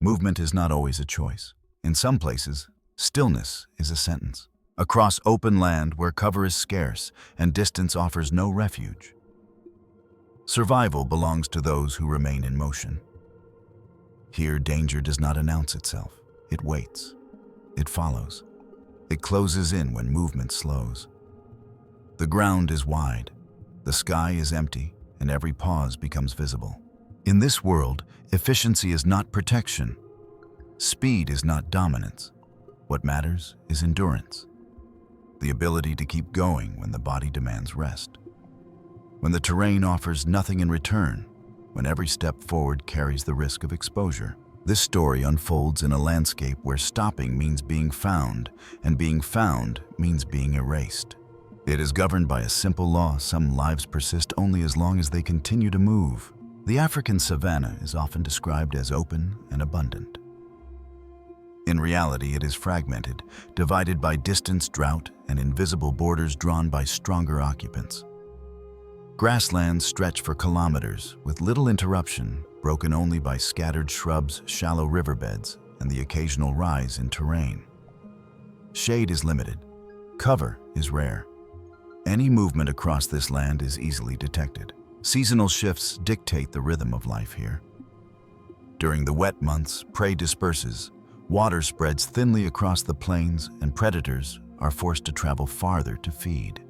Movement is not always a choice. In some places, stillness is a sentence. Across open land where cover is scarce and distance offers no refuge. Survival belongs to those who remain in motion. Here, danger does not announce itself. It waits. It follows. It closes in when movement slows. The ground is wide. The sky is empty, and every pause becomes visible. In this world, efficiency is not protection. Speed is not dominance. What matters is endurance. The ability to keep going when the body demands rest. When the terrain offers nothing in return, when every step forward carries the risk of exposure. This story unfolds in a landscape where stopping means being found, and being found means being erased. It is governed by a simple law: some lives persist only as long as they continue to move. The African savanna is often described as open and abundant. In reality, it is fragmented, divided by distance, drought, and invisible borders drawn by stronger occupants. Grasslands stretch for kilometers, with little interruption, broken only by scattered shrubs, shallow riverbeds, and the occasional rise in terrain. Shade is limited. Cover is rare. Any movement across this land is easily detected. Seasonal shifts dictate the rhythm of life here. During the wet months, prey disperses, water spreads thinly across the plains, and predators are forced to travel farther to feed.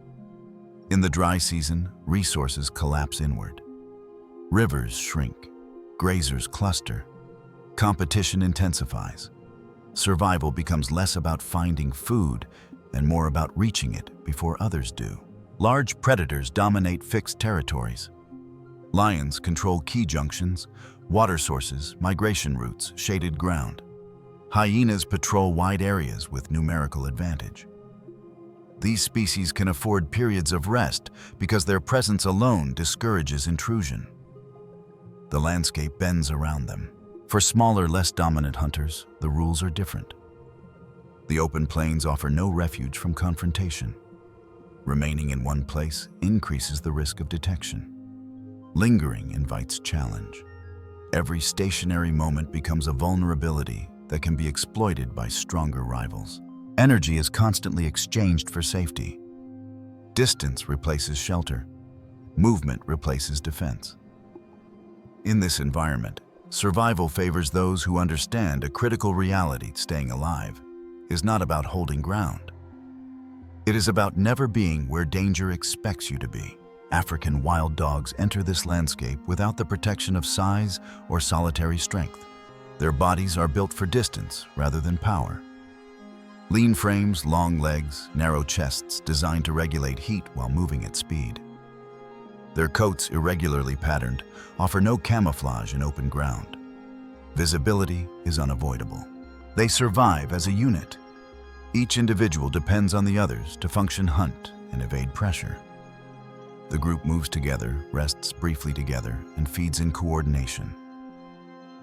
In the dry season, resources collapse inward. Rivers shrink, grazers cluster, competition intensifies. Survival becomes less about finding food and more about reaching it before others do. Large predators dominate fixed territories. Lions control key junctions, water sources, migration routes, shaded ground. Hyenas patrol wide areas with numerical advantage. These species can afford periods of rest because their presence alone discourages intrusion. The landscape bends around them. For smaller, less dominant hunters, the rules are different. The open plains offer no refuge from confrontation. Remaining in one place increases the risk of detection. Lingering invites challenge. Every stationary moment becomes a vulnerability that can be exploited by stronger rivals. Energy is constantly exchanged for safety. Distance replaces shelter. Movement replaces defense. In this environment, survival favors those who understand a critical reality: staying alive is not about holding ground. It is about never being where danger expects you to be. African wild dogs enter this landscape without the protection of size or solitary strength. Their bodies are built for distance rather than power. Lean frames, long legs, narrow chests designed to regulate heat while moving at speed. Their coats, irregularly patterned, offer no camouflage in open ground. Visibility is unavoidable. They survive as a unit. Each individual depends on the others to function, hunt, and evade pressure. The group moves together, rests briefly together, and feeds in coordination.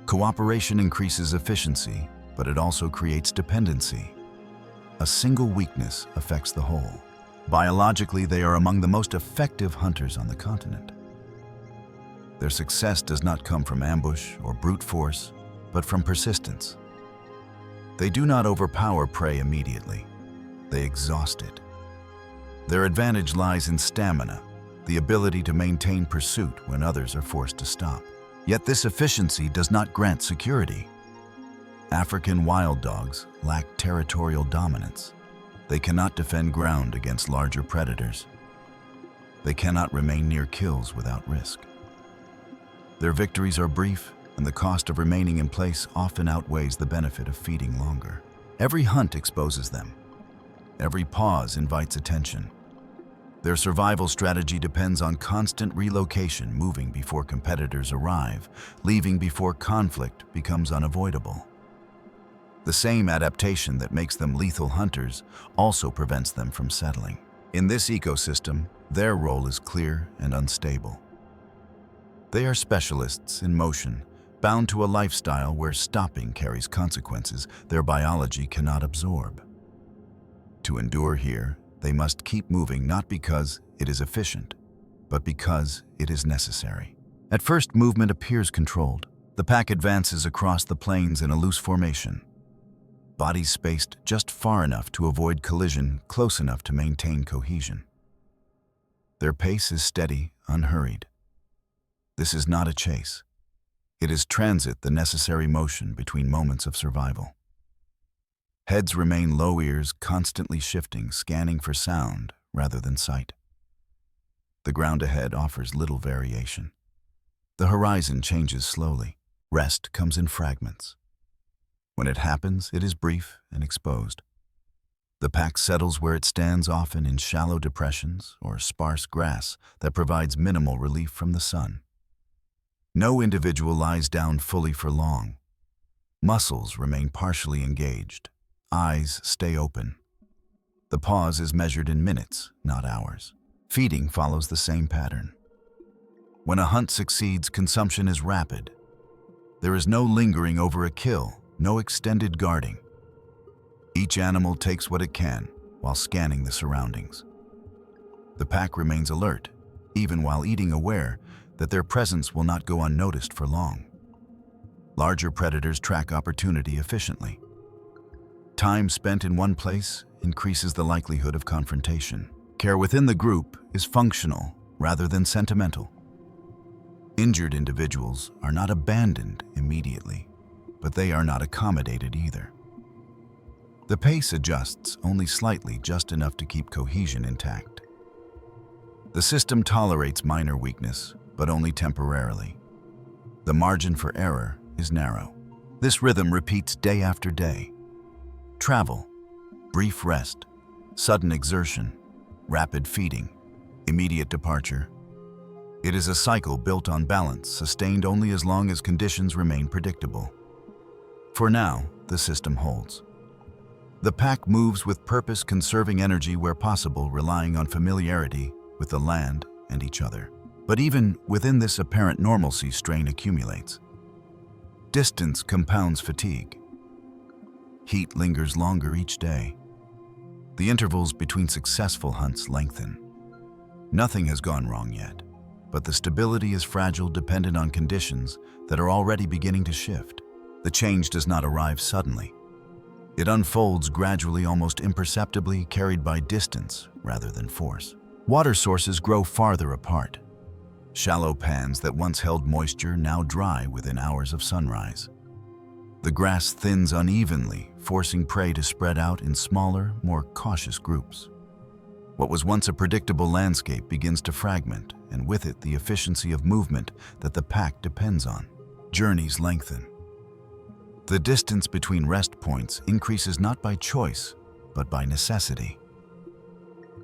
Cooperation increases efficiency, but it also creates dependency. A single weakness affects the whole. Biologically, they are among the most effective hunters on the continent. Their success does not come from ambush or brute force, but from persistence. They do not overpower prey immediately. They exhaust it. Their advantage lies in stamina, the ability to maintain pursuit when others are forced to stop. Yet this efficiency does not grant security. African wild dogs lack territorial dominance. They cannot defend ground against larger predators. They cannot remain near kills without risk. Their victories are brief, and the cost of remaining in place often outweighs the benefit of feeding longer. Every hunt exposes them. Every pause invites attention. Their survival strategy depends on constant relocation, moving before competitors arrive, leaving before conflict becomes unavoidable. The same adaptation that makes them lethal hunters also prevents them from settling. In this ecosystem, their role is clear and unstable. They are specialists in motion, bound to a lifestyle where stopping carries consequences their biology cannot absorb. To endure here, they must keep moving not because it is efficient, but because it is necessary. At first, movement appears controlled. The pack advances across the plains in a loose formation, bodies spaced just far enough to avoid collision, close enough to maintain cohesion. Their pace is steady, unhurried. This is not a chase. It is transit, the necessary motion between moments of survival. Heads remain low, ears constantly shifting, scanning for sound rather than sight. The ground ahead offers little variation. The horizon changes slowly. Rest comes in fragments. When it happens, it is brief and exposed. The pack settles where it stands, often in shallow depressions or sparse grass that provides minimal relief from the sun. No individual lies down fully for long. Muscles remain partially engaged. Eyes stay open. The pause is measured in minutes, not hours. Feeding follows the same pattern. When a hunt succeeds, consumption is rapid. There is no lingering over a kill, no extended guarding. Each animal takes what it can while scanning the surroundings. The pack remains alert, even while eating, aware that their presence will not go unnoticed for long. Larger predators track opportunity efficiently. Time spent in one place increases the likelihood of confrontation. Care within the group is functional rather than sentimental. Injured individuals are not abandoned immediately, but they are not accommodated either. The pace adjusts only slightly, just enough to keep cohesion intact. The system tolerates minor weakness, but only temporarily. The margin for error is narrow. This rhythm repeats day after day. Travel, brief rest, sudden exertion, rapid feeding, immediate departure. It is a cycle built on balance, sustained only as long as conditions remain predictable. For now, the system holds. The pack moves with purpose, conserving energy where possible, relying on familiarity with the land and each other. But even within this apparent normalcy, strain accumulates. Distance compounds fatigue. Heat lingers longer each day. The intervals between successful hunts lengthen. Nothing has gone wrong yet, but the stability is fragile, dependent on conditions that are already beginning to shift. The change does not arrive suddenly. It unfolds gradually, almost imperceptibly, carried by distance rather than force. Water sources grow farther apart. Shallow pans that once held moisture now dry within hours of sunrise. The grass thins unevenly, forcing prey to spread out in smaller, more cautious groups. What was once a predictable landscape begins to fragment, and with it the efficiency of movement that the pack depends on. Journeys lengthen. The distance between rest points increases not by choice, but by necessity.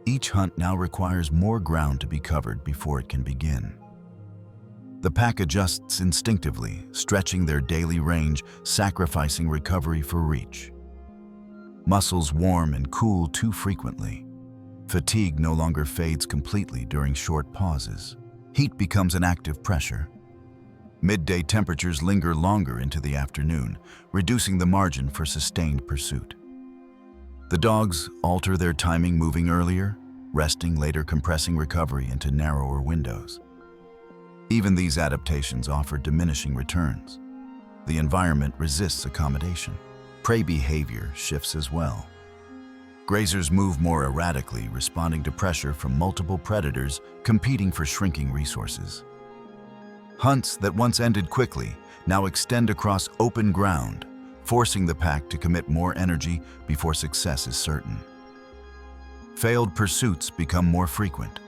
Each hunt now requires more ground to be covered before it can begin. The pack adjusts instinctively, stretching their daily range, sacrificing recovery for reach. Muscles warm and cool too frequently. Fatigue no longer fades completely during short pauses. Heat becomes an active pressure. Midday temperatures linger longer into the afternoon, reducing the margin for sustained pursuit. The dogs alter their timing, moving earlier, resting later, compressing recovery into narrower windows. Even these adaptations offer diminishing returns. The environment resists accommodation. Prey behavior shifts as well. Grazers move more erratically, responding to pressure from multiple predators, competing for shrinking resources. Hunts that once ended quickly now extend across open ground, forcing the pack to commit more energy before success is certain. Failed pursuits become more frequent.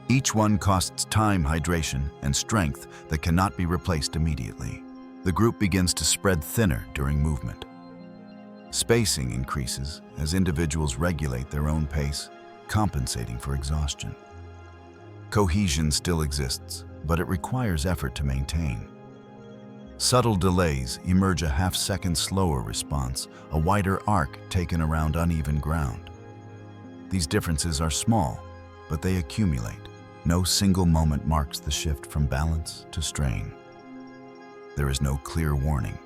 Each one costs time, hydration, and strength that cannot be replaced immediately. The group begins to spread thinner during movement. Spacing increases as individuals regulate their own pace, compensating for exhaustion. Cohesion still exists, but it requires effort to maintain. Subtle delays emerge, a half-second slower response, a wider arc taken around uneven ground. These differences are small, but they accumulate. No single moment marks the shift from balance to strain. There is no clear warning.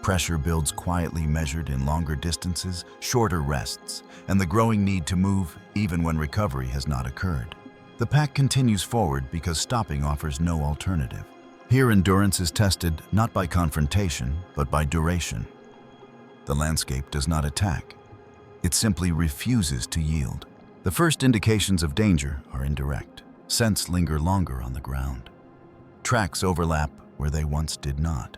Pressure builds quietly, measured in longer distances, shorter rests, and the growing need to move even when recovery has not occurred. The pack continues forward because stopping offers no alternative. Here, endurance is tested not by confrontation, but by duration. The landscape does not attack. It simply refuses to yield. The first indications of danger are indirect. Scents linger longer on the ground. Tracks overlap where they once did not.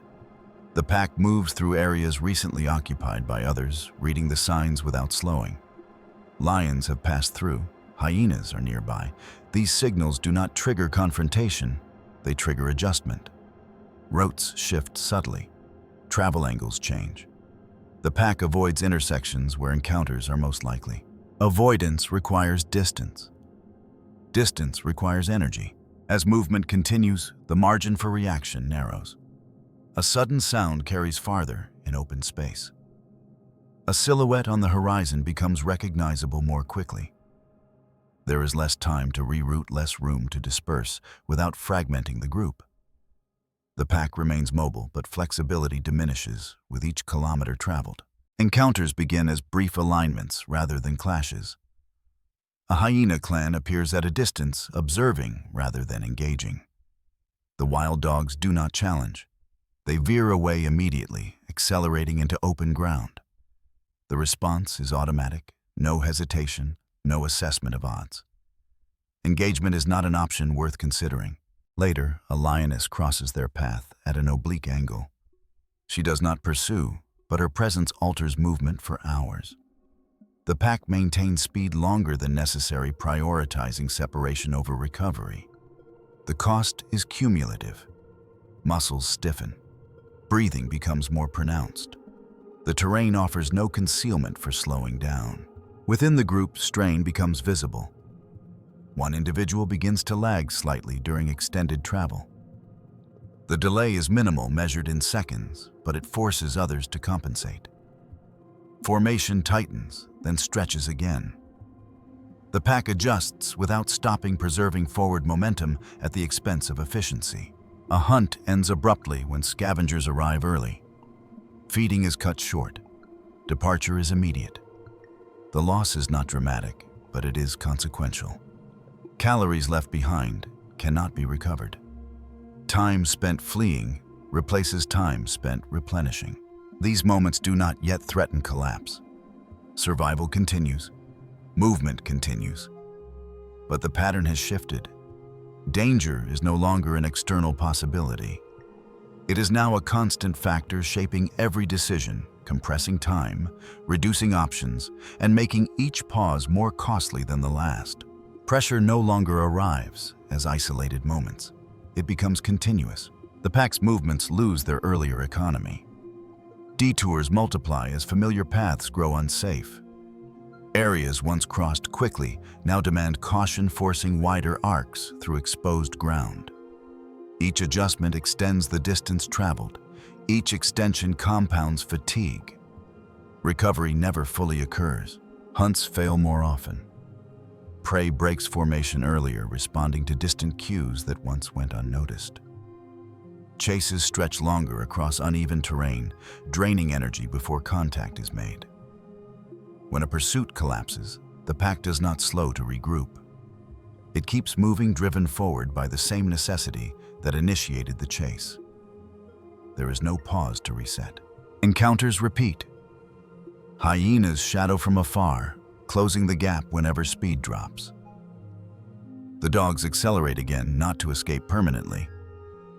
The pack moves through areas recently occupied by others, reading the signs without slowing. Lions have passed through. Hyenas are nearby. These signals do not trigger confrontation. They trigger adjustment. Routes shift subtly. Travel angles change. The pack avoids intersections where encounters are most likely. Avoidance requires distance. Distance requires energy. As movement continues, the margin for reaction narrows. A sudden sound carries farther in open space. A silhouette on the horizon becomes recognizable more quickly. There is less time to reroute, less room to disperse without fragmenting the group. The pack remains mobile, but flexibility diminishes with each kilometer traveled. Encounters begin as brief alignments rather than clashes. A hyena clan appears at a distance, observing rather than engaging. The wild dogs do not challenge. They veer away immediately, accelerating into open ground. The response is automatic, no hesitation, no assessment of odds. Engagement is not an option worth considering. Later, a lioness crosses their path at an oblique angle. She does not pursue, but her presence alters movement for hours. The pack maintains speed longer than necessary, prioritizing separation over recovery. The cost is cumulative. Muscles stiffen. Breathing becomes more pronounced. The terrain offers no concealment for slowing down. Within the group, strain becomes visible. One individual begins to lag slightly during extended travel. The delay is minimal, measured in seconds, but it forces others to compensate. Formation tightens, then stretches again. The pack adjusts without stopping, preserving forward momentum at the expense of efficiency. A hunt ends abruptly when scavengers arrive early. Feeding is cut short. Departure is immediate. The loss is not dramatic, but it is consequential. Calories left behind cannot be recovered. Time spent fleeing replaces time spent replenishing. These moments do not yet threaten collapse. Survival continues. Movement continues. But the pattern has shifted. Danger is no longer an external possibility. It is now a constant factor shaping every decision, compressing time, reducing options, and making each pause more costly than the last. Pressure no longer arrives as isolated moments. It becomes continuous. The pack's movements lose their earlier economy. Detours multiply as familiar paths grow unsafe. Areas once crossed quickly now demand caution, forcing wider arcs through exposed ground. Each adjustment extends the distance traveled. Each extension compounds fatigue. Recovery never fully occurs. Hunts fail more often. Prey breaks formation earlier, responding to distant cues that once went unnoticed. Chases stretch longer across uneven terrain, draining energy before contact is made. When a pursuit collapses, the pack does not slow to regroup. It keeps moving, driven forward by the same necessity that initiated the chase. There is no pause to reset. Encounters repeat. Hyenas shadow from afar, closing the gap whenever speed drops. The dogs accelerate again, not to escape permanently,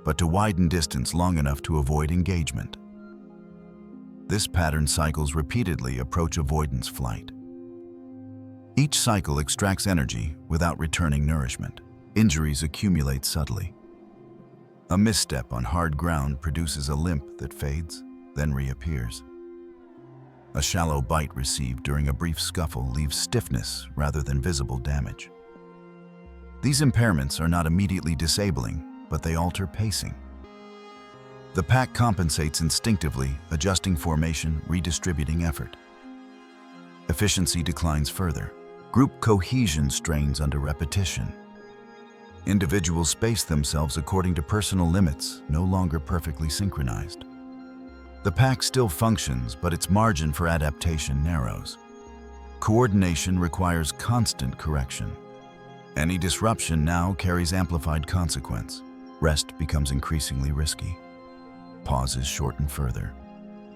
but to widen distance long enough to avoid engagement. This pattern cycles repeatedly, approach avoidance flight. Each cycle extracts energy without returning nourishment. Injuries accumulate subtly. A misstep on hard ground produces a limp that fades, then reappears. A shallow bite received during a brief scuffle leaves stiffness rather than visible damage. These impairments are not immediately disabling, but they alter pacing. The pack compensates instinctively, adjusting formation, redistributing effort. Efficiency declines further. Group cohesion strains under repetition. Individuals space themselves according to personal limits, no longer perfectly synchronized. The pack still functions, but its margin for adaptation narrows. Coordination requires constant correction. Any disruption now carries amplified consequence. Rest becomes increasingly risky. Pauses shorten further.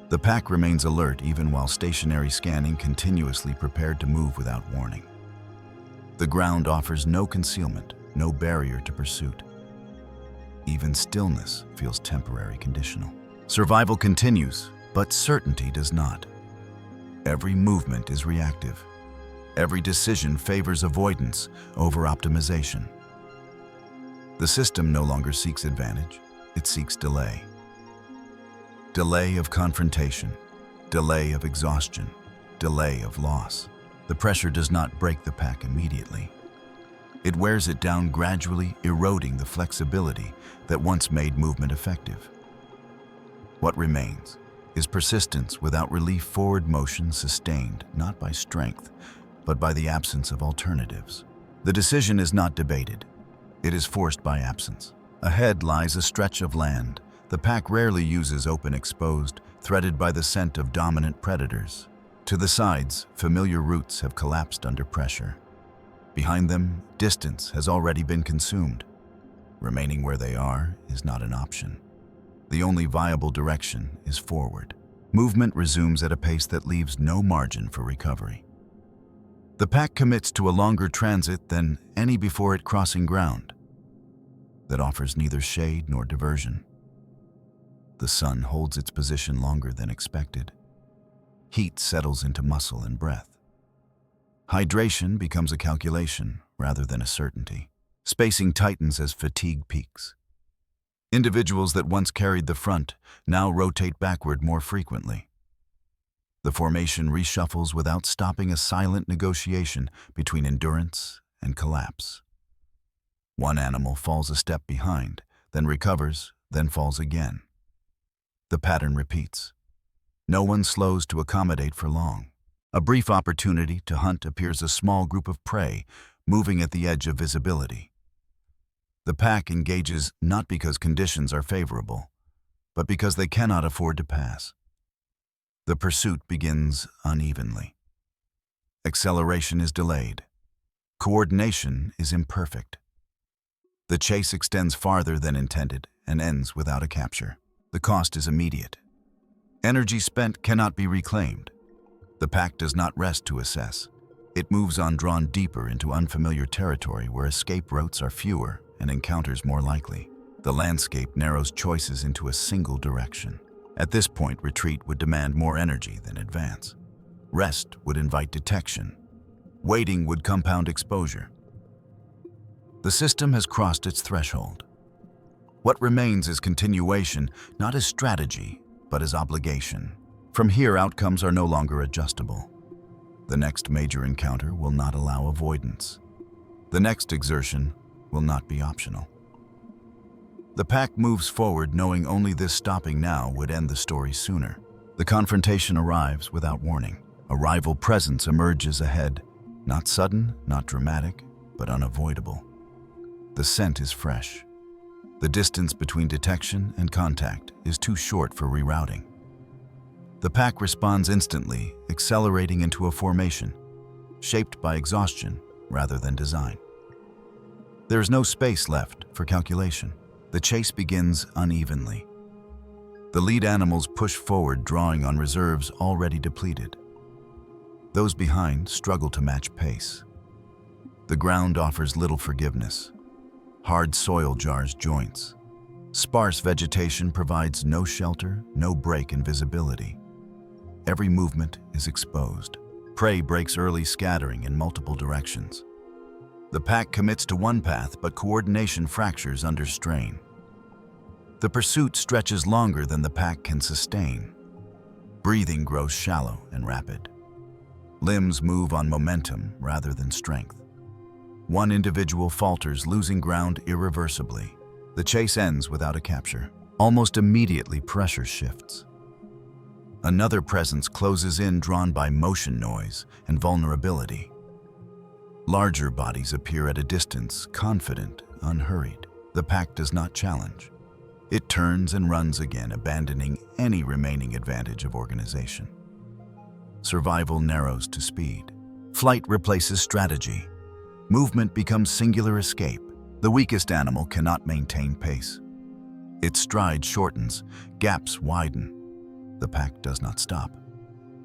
The pack remains alert even while stationary scanning continuously prepared to move without warning. The ground offers no concealment, no barrier to pursuit. Even stillness feels temporary, conditional. Survival continues, but certainty does not. Every movement is reactive. Every decision favors avoidance over optimization. The system no longer seeks advantage, it seeks delay. Delay of confrontation, delay of exhaustion, delay of loss. The pressure does not break the pack immediately. It wears it down, gradually eroding the flexibility that once made movement effective. What remains is persistence without relief, forward motion sustained not by strength, but by the absence of alternatives. The decision is not debated. It is forced by absence. Ahead lies a stretch of land. The pack rarely uses open, exposed, threaded by the scent of dominant predators. To the sides, familiar routes have collapsed under pressure. Behind them, distance has already been consumed. Remaining where they are is not an option. The only viable direction is forward. Movement resumes at a pace that leaves no margin for recovery. The pack commits to a longer transit than any before it crossing ground that offers neither shade nor diversion. The sun holds its position longer than expected. Heat settles into muscle and breath. Hydration becomes a calculation rather than a certainty. Spacing tightens as fatigue peaks. Individuals that once carried the front now rotate backward more frequently. The formation reshuffles without stopping, a silent negotiation between endurance and collapse. One animal falls a step behind, then recovers, then falls again. The pattern repeats. No one slows to accommodate for long. A brief opportunity to hunt appears, a small group of prey moving at the edge of visibility. The pack engages not because conditions are favorable, but because they cannot afford to pass. The pursuit begins unevenly. Acceleration is delayed. Coordination is imperfect. The chase extends farther than intended and ends without a capture. The cost is immediate. Energy spent cannot be reclaimed. The pack does not rest to assess. It moves on, drawn deeper into unfamiliar territory where escape routes are fewer and encounters more likely. The landscape narrows choices into a single direction. At this point, retreat would demand more energy than advance. Rest would invite detection. Waiting would compound exposure. The system has crossed its threshold. What remains is continuation, not as strategy, but as obligation. From here, outcomes are no longer adjustable. The next major encounter will not allow avoidance. The next exertion will not be optional. The pack moves forward, knowing only this stopping now would end the story sooner. The confrontation arrives without warning. A rival presence emerges ahead. Not sudden, not dramatic, but unavoidable. The scent is fresh. The distance between detection and contact is too short for rerouting. The pack responds instantly, accelerating into a formation, shaped by exhaustion rather than design. There is no space left for calculation. The chase begins unevenly. The lead animals push forward, drawing on reserves already depleted. Those behind struggle to match pace. The ground offers little forgiveness. Hard soil jars joints. Sparse vegetation provides no shelter, no break in visibility. Every movement is exposed. Prey breaks early, scattering in multiple directions. The pack commits to one path, but coordination fractures under strain. The pursuit stretches longer than the pack can sustain. Breathing grows shallow and rapid. Limbs move on momentum rather than strength. One individual falters, losing ground irreversibly. The chase ends without a capture. Almost immediately, pressure shifts. Another presence closes in, drawn by motion, noise, and vulnerability. Larger bodies appear at a distance, confident, unhurried. The pack does not challenge. It turns and runs again, abandoning any remaining advantage of organization. Survival narrows to speed. Flight replaces strategy. Movement becomes singular escape. The weakest animal cannot maintain pace. Its stride shortens, gaps widen. The pack does not stop.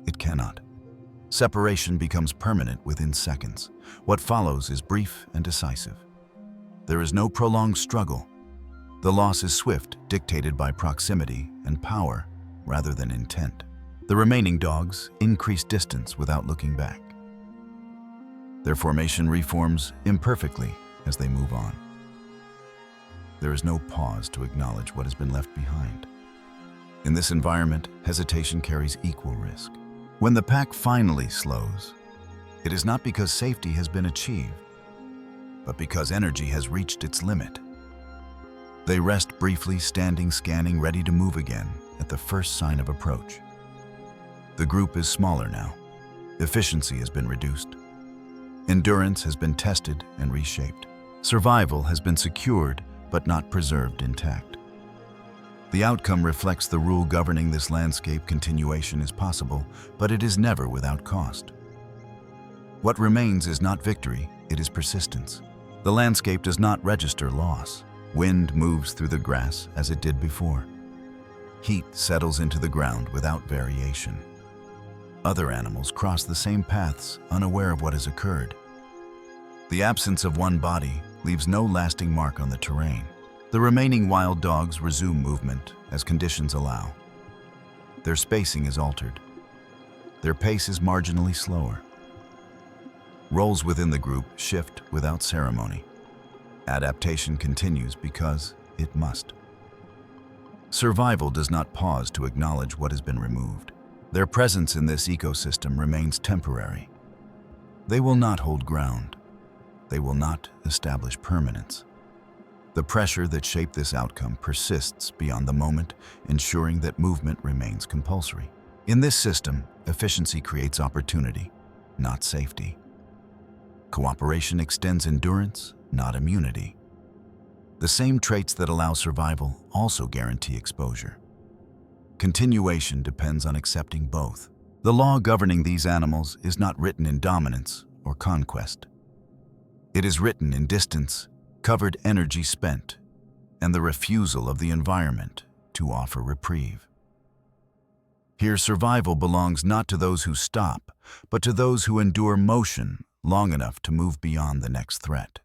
It cannot. Separation becomes permanent within seconds. What follows is brief and decisive. There is no prolonged struggle. The loss is swift, dictated by proximity and power rather than intent. The remaining dogs increase distance without looking back. Their formation reforms imperfectly as they move on. There is no pause to acknowledge what has been left behind. In this environment, hesitation carries equal risk. When the pack finally slows, it is not because safety has been achieved, but because energy has reached its limit. They rest briefly, standing, scanning, ready to move again at the first sign of approach. The group is smaller now. Efficiency has been reduced. Endurance has been tested and reshaped. Survival has been secured but not preserved intact. The outcome reflects the rule governing this landscape. Continuation is possible, but it is never without cost. What remains is not victory, it is persistence. The landscape does not register loss. Wind moves through the grass as it did before. Heat settles into the ground without variation. Other animals cross the same paths, unaware of what has occurred. The absence of one body leaves no lasting mark on the terrain. The remaining wild dogs resume movement as conditions allow. Their spacing is altered. Their pace is marginally slower. Roles within the group shift without ceremony. Adaptation continues because it must. Survival does not pause to acknowledge what has been removed. Their presence in this ecosystem remains temporary. They will not hold ground. They will not establish permanence. The pressure that shaped this outcome persists beyond the moment, ensuring that movement remains compulsory. In this system, efficiency creates opportunity, not safety. Cooperation extends endurance, not immunity. The same traits that allow survival also guarantee exposure. Continuation depends on accepting both. The law governing these animals is not written in dominance or conquest. It is written in distance, covered energy spent, and the refusal of the environment to offer reprieve. Here, survival belongs not to those who stop, but to those who endure motion long enough to move beyond the next threat.